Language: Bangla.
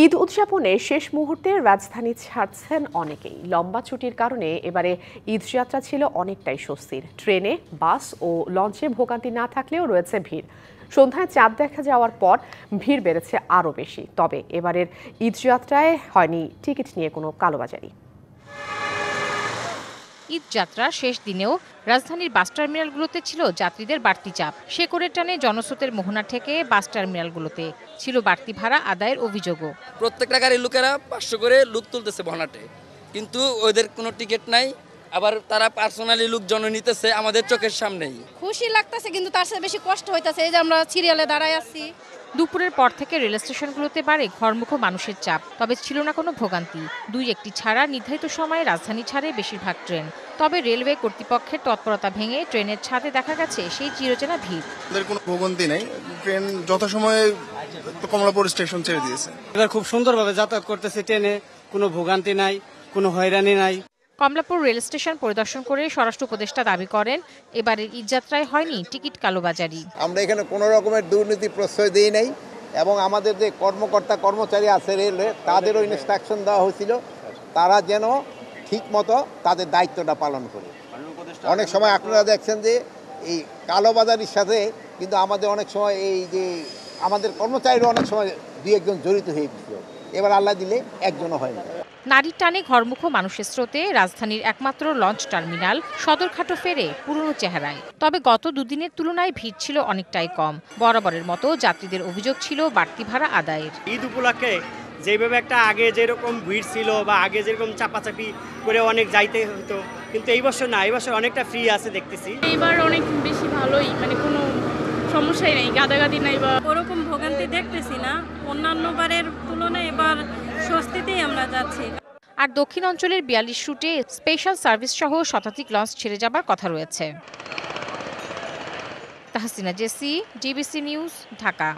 ঈদ উদযাপনে শেষ মুহূর্তে রাজধানী ছাড়ছেন অনেকেই। লম্বা ছুটির কারণে এবারে ঈদযাত্রা ছিল অনেকটাই স্বস্তির। ট্রেনে, বাস ও লঞ্চে ভোগান্তি না থাকলেও রয়েছে ভিড়। সন্ধ্যায় চাঁদ দেখা যাওয়ার পর ভিড় বেড়েছে আরও বেশি। তবে এবারের ঈদযাত্রায় হয়নি টিকিট নিয়ে কোনো কালোবাজারি। ঈদযাত্রার শেষ দিনেও রাজধানীর বাস টার্মিনালগুলোতে ছিল যাত্রীদের বাড়তি চাপ। শেকড়ের টানে জনস্রোতের মোহনা থেকে বাস টার্মিনালগুলোতে ছিল বাড়তি ভাড়া আদায়ের অভিযোগও। প্রত্যেকটা গাড়ির লোকেরা 500 করে লুক তুলতেছে বহনাটে, কিন্তু ওদের কোনো টিকিট নাই। আবার তারা পার্সোনালি লোকজন নিতেছে আমাদের চোখের সামনেই। খুশি লাগতেছে, কিন্তু তার সাথে বেশি কষ্ট হইতেছে। এই যে আমরা সিরিয়ালে দাঁড়ায় আছি। দুপুরের পর থেকে রেল স্টেশনগুলোতে বাড়ে ঘরমুখো মানুষের চাপ। তবে ছিল না কোনো ভোগান্তি। দুই একটি ছাড়া নির্ধারিত সময়ে রাজধানী ছাড়ে বেশিরভাগ ট্রেন। তবে রেলওয়ে কর্তৃপক্ষের তৎপরতা ভেঙে ট্রেনের ছাদে দেখা গেছে সেই চিরচেনা ভিড়। কোনো ভোগান্তি নেই, ট্রেন যথাসময়ে কমলাপুর স্টেশন ছেড়ে দিয়েছে। এবার খুব সুন্দরভাবে যাতায়াত করতেছে ট্রেনে, কোনো ভোগান্তি নাই, কোনো হয়রানি নাই। কমলাপুর রেল স্টেশন পরিদর্শন করে স্বরাষ্ট্র উপদেষ্টা দাবি করেন, এবারের ঈদযাত্রায় হয়নি টিকিট কালোবাজারি। আমরা এখানে কোনো রকমের দুর্নীতি প্রশ্রয় দিই নাই, এবং আমাদের যে কর্মকর্তা কর্মচারী আছে রেলওয়ে, তাদেরও ইনস্ট্রাকশন দেওয়া হয়েছিল তারা যেন ঠিক মতো তাদের দায়িত্বটা পালন করে। অনেক সময় আপনারা দেখছেন যে এই কালোবাজারির সাথে কিন্তু আমাদের অনেক সময় এই যে আমাদের কর্মচারীরা অনেক সময় দুই একজন জড়িত হয়ে গেছিল। এবার আল্লাহ দিলে একজনও হয়নি। নারীর টানে ঘরমুখো মানুষের স্রোতে রাজধানীর একমাত্র লঞ্চ টার্মিনাল সদরঘাটও ফেরে পুরনো চেহারায়। তবে গত দুদিনের তুলনায় ভিড় ছিল অনেকটাই কম। বরাবরের মতো যাত্রীদের অভিযোগ ছিল বাড়তি ভাড়া আদায়ের। ঈদ উপলক্ষে যেভাবে একটা আগে যেরকম ভিড় ছিল বা আগে যেরকম চাপাচাপি করে অনেক যাইতে হতো, কিন্তু এই বছর না, এই বছর অনেকটা ফ্রি আছে দেখতেছি। এইবার অনেক বেশি ভালোই, মানে কোনো সমস্যাই নেই, গাদাগাদি নাই বা ওরকম ভোগান্তি দেখতেছি না। অন্যান্য বারের তুলনায় এবার স্বস্তিতেই আমরা যাচ্ছি। আর দক্ষিণ অঞ্চলের 42 রুটে স্পেশাল সার্ভিস সহ শতাধিক লঞ্চ ছেড়ে যাবার কথা রয়েছে। তাহসিনা জেসি, ডিবিসি নিউজ, ঢাকা।